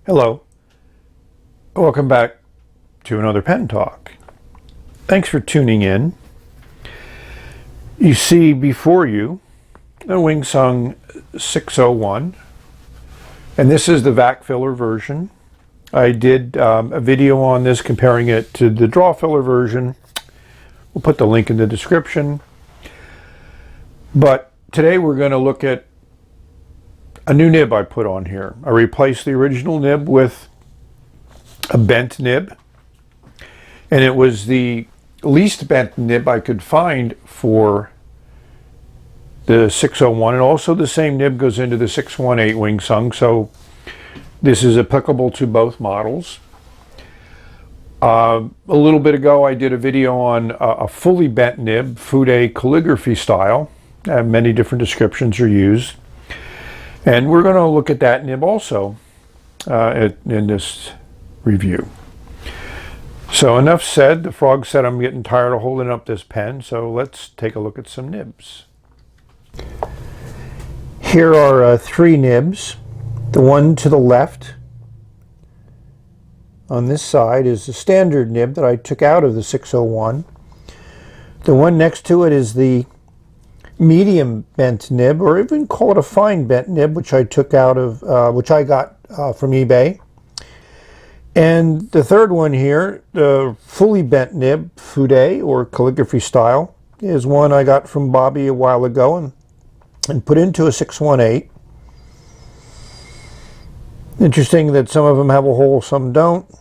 Hello, welcome back to another Pen Talk. Thanks for tuning in. You see before you the Wingsung 601, and this is the vac filler version. I did a video on this comparing it to the draw filler version. We'll put the link in the description. But today we're going to look at a new nib I put on here. I replaced the original nib with a bent nib, and it was the least bent nib I could find for the 601, and also the same nib goes into the 618 Wingsung, so this is applicable to both models. A little bit ago I did a video on a fully bent nib, fude calligraphy style, and many different descriptions are used. And we're going to look at that nib also in this review. So enough said. The frog said I'm getting tired of holding up this pen, so let's take a look at some nibs. Here are three nibs. The one to the left on this side is the standard nib that I took out of the 601. The one next to it is the medium bent nib, or even call it a fine bent nib, which I took out of, which I got from eBay. And the third one here, the fully bent nib, fude or calligraphy style, is one I got from Bobby a while ago and put into a 618. Interesting that some of them have a hole, some don't.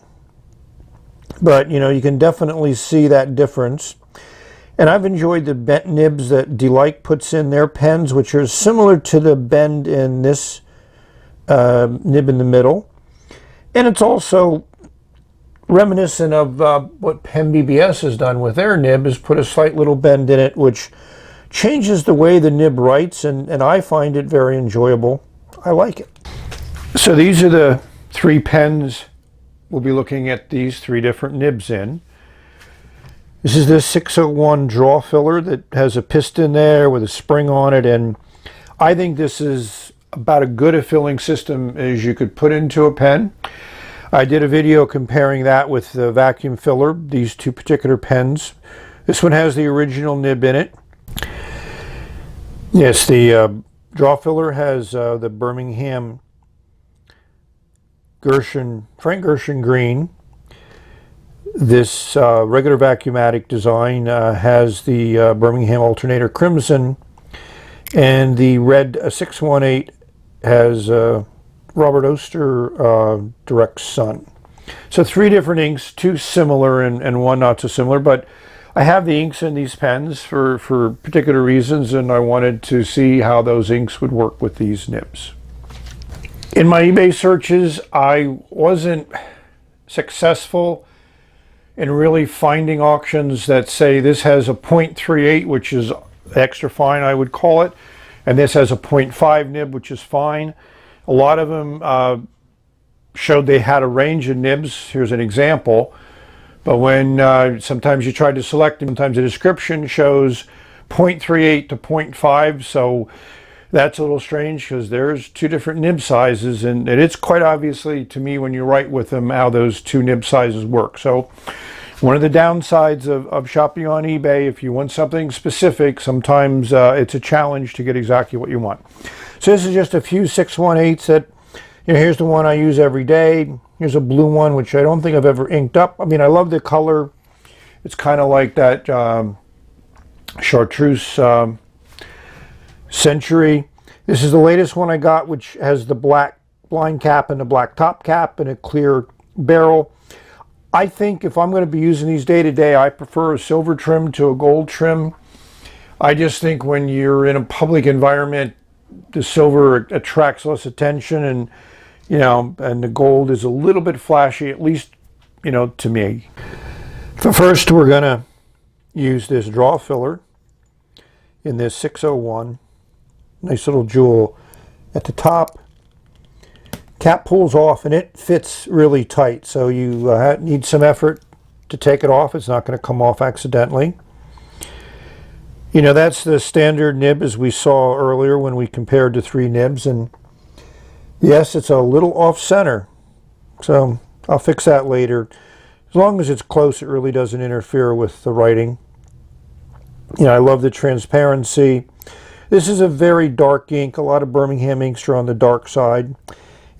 But you know, you can definitely see that difference. And I've enjoyed the bent nibs that Delight puts in their pens, which are similar to the bend in this nib in the middle. And it's also reminiscent of what Pen BBS has done with their nib, is put a slight little bend in it, which changes the way the nib writes, and I find it very enjoyable. I like it. So these are the three pens we'll be looking at, these three different nibs in. This is the 601 draw filler that has a piston there with a spring on it, and I think this is about as good a filling system as you could put into a pen. I did a video comparing that with the vacuum filler, these two particular pens. This one has the original nib in it. Yes, the draw filler has the Birmingham Frank Gershon green. This regular Vacuumatic design has the Birmingham alternator crimson, and the red 618 has Robert Oster direct sun. So three different inks, two similar and one not so similar, but I have the inks in these pens for particular reasons, and I wanted to see how those inks would work with these nibs. In my eBay searches, I wasn't successful in really finding auctions that say this has a 0.38, which is extra fine, I would call it, and this has a 0.5 nib, which is fine. A lot of them showed they had a range of nibs. Here's an example. But when sometimes you try to select them, sometimes the description shows 0.38 to 0.5, so that's a little strange because there's two different nib sizes, and it's quite obviously to me when you write with them how those two nib sizes work. So one of the downsides of shopping on eBay, if you want something specific, sometimes it's a challenge to get exactly what you want. So this is just a few 618s that, you know, here's the one I use every day. Here's a blue one, which I don't think I've ever inked up. I mean, I love the color. It's kind of like that chartreuse Century. This is the latest one I got, which has the black blind cap and the black top cap and a clear barrel. I think if I'm going to be using these day to day, I prefer a silver trim to a gold trim. I just think when you're in a public environment, the silver attracts less attention, and you know, and the gold is a little bit flashy, at least, you know, to me. So first we're going to use this draw filler in this 601. Nice little jewel at the top. Cap pulls off and it fits really tight, so you need some effort to take it off. It's not going to come off accidentally. You know, that's the standard nib as we saw earlier when we compared the three nibs, and yes, it's a little off center, so I'll fix that later. As long as it's close, it really doesn't interfere with the writing. You know, I love the transparency. This is a very dark ink. A lot of Birmingham inks are on the dark side.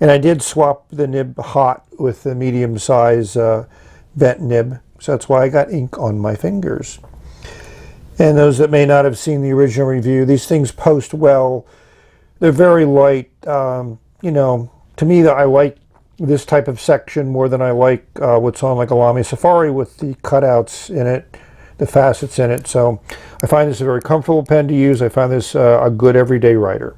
And I did swap the nib hot with the medium size Bent Nib. So that's why I got ink on my fingers. And those that may not have seen the original review, these things post well. They're very light. You know, to me, I like this type of section more than I like what's on like a Lamy Safari with the cutouts in it, the facets in it. So I find this a very comfortable pen to use. I find this a good everyday writer.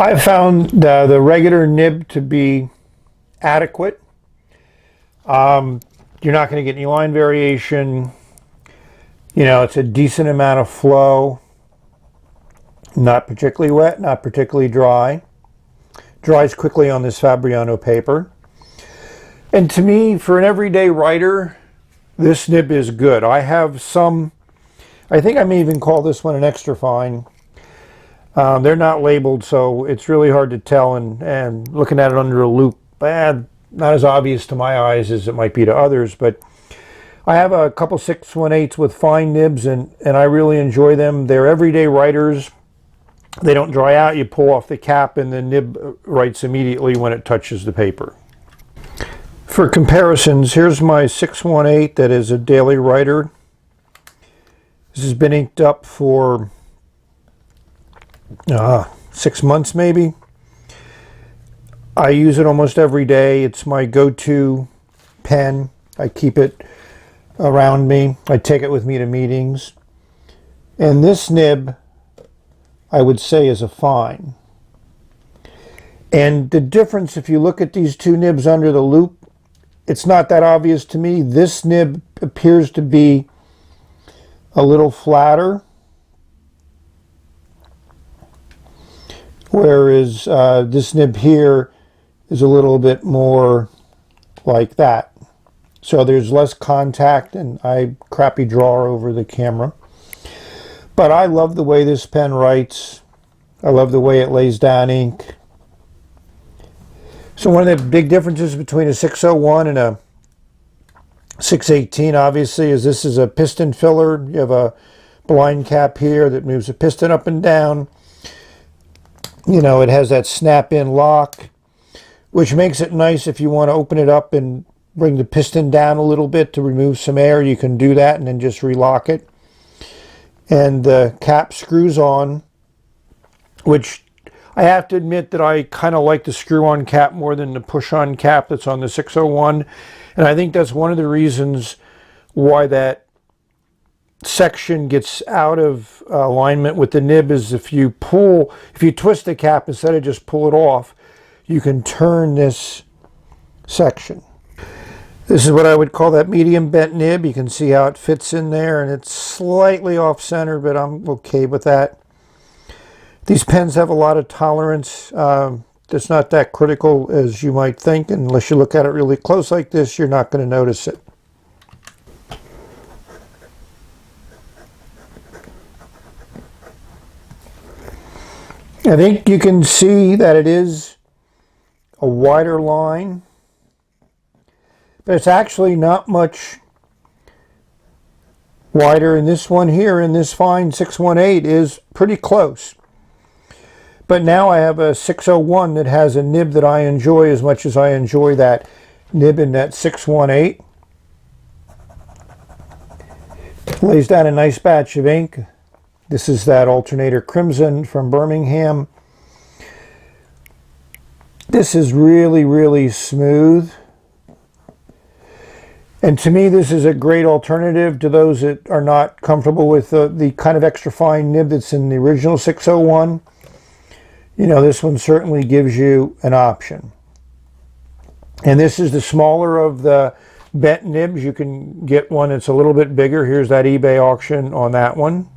I found the regular nib to be adequate. You're not going to get any line variation. You know, it's a decent amount of flow. Not particularly wet, not particularly dry. Dries quickly on this Fabriano paper. And to me, for an everyday writer, this nib is good. I have some, I think I may even call this one an extra fine. They're not labeled, so it's really hard to tell, and looking at it under a loupe, not as obvious to my eyes as it might be to others, but I have a couple 618s with fine nibs, and I really enjoy them. They're everyday writers. They don't dry out. You pull off the cap, and the nib writes immediately when it touches the paper. For comparisons, here's my 618 that is a daily writer. This has been inked up for 6 months maybe. I use it almost every day. It's my go-to pen. I keep it around me. I take it with me to meetings. And this nib, I would say, is a fine. And the difference, if you look at these two nibs under the loupe, it's not that obvious to me. This nib appears to be a little flatter, whereas this nib here is a little bit more like that. So there's less contact, and I crappy draw over the camera. But I love the way this pen writes. I love the way it lays down ink. So one of the big differences between a 601 and a 618, obviously, is this is a piston filler. You have a blind cap here that moves the piston up and down. You know, it has that snap-in lock, which makes it nice if you want to open it up and bring the piston down a little bit to remove some air. You can do that and then just relock it. And the cap screws on, which I have to admit that I kind of like the screw-on cap more than the push-on cap that's on the 601. And I think that's one of the reasons why that section gets out of alignment with the nib, is if you twist the cap instead of just pull it off, you can turn this section. This is what I would call that medium bent nib. You can see how it fits in there, and it's slightly off center, but I'm okay with that. These pens have a lot of tolerance. It's not that critical as you might think. Unless you look at it really close like this, you're not going to notice it. I think you can see that it is a wider line, but it's actually not much wider. And this one here in this fine 618 is pretty close. But now I have a 601 that has a nib that I enjoy as much as I enjoy that nib in that 618. Lays down a nice batch of ink. This is that alternator crimson from Birmingham. This is really, really smooth. And to me, this is a great alternative to those that are not comfortable with the kind of extra fine nib that's in the original 601. You know, this one certainly gives you an option. And this is the smaller of the Bent Nibs. You can get one that's a little bit bigger. Here's that eBay auction on that one.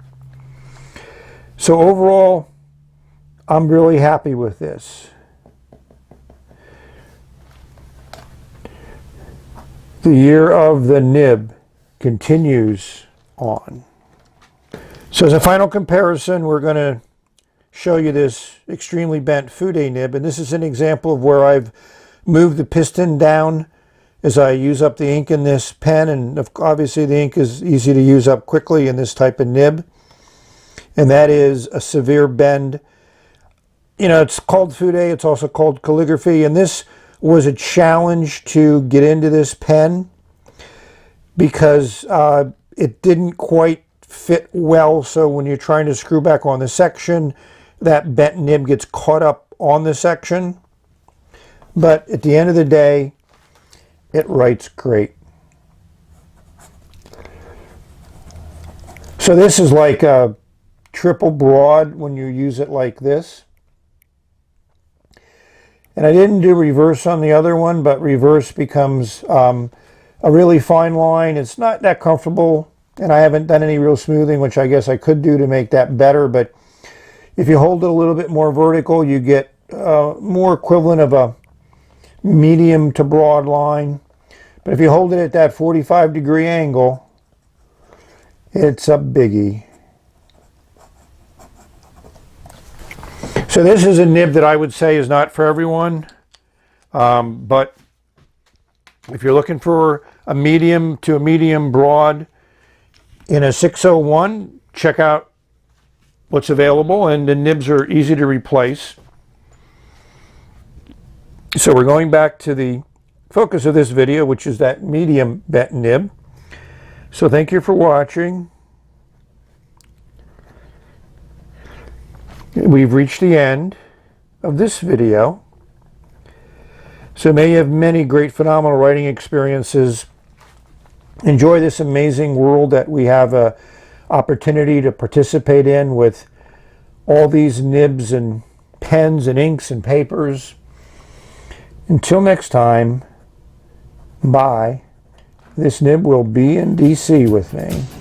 So overall, I'm really happy with this. The year of the nib continues on. So as a final comparison, we're going to show you this extremely bent fude nib, and this is an example of where I've moved the piston down as I use up the ink in this pen, and obviously the ink is easy to use up quickly in this type of nib, and that is a severe bend. You know, it's called fude, it's also called calligraphy, and this was a challenge to get into this pen because it didn't quite fit well. So when you're trying to screw back on the section, that bent nib gets caught up on the section. But at the end of the day, it writes great. So this is like a triple broad when you use it like this. And I didn't do reverse on the other one, but reverse becomes a really fine line. It's not that comfortable, and I haven't done any real smoothing, which I guess I could do to make that better. But if you hold it a little bit more vertical, you get more equivalent of a medium to broad line. But if you hold it at that 45-degree angle, it's a biggie. So this is a nib that I would say is not for everyone, but if you're looking for a medium to a medium broad in a 601, check out what's available, and the nibs are easy to replace. So we're going back to the focus of this video, which is that medium bent nib. So thank you for watching. We've reached the end of this video. So may you have many great, phenomenal writing experiences. Enjoy this amazing world that we have an opportunity to participate in with all these nibs and pens and inks and papers. Until next time, bye. This nib will be in DC with me.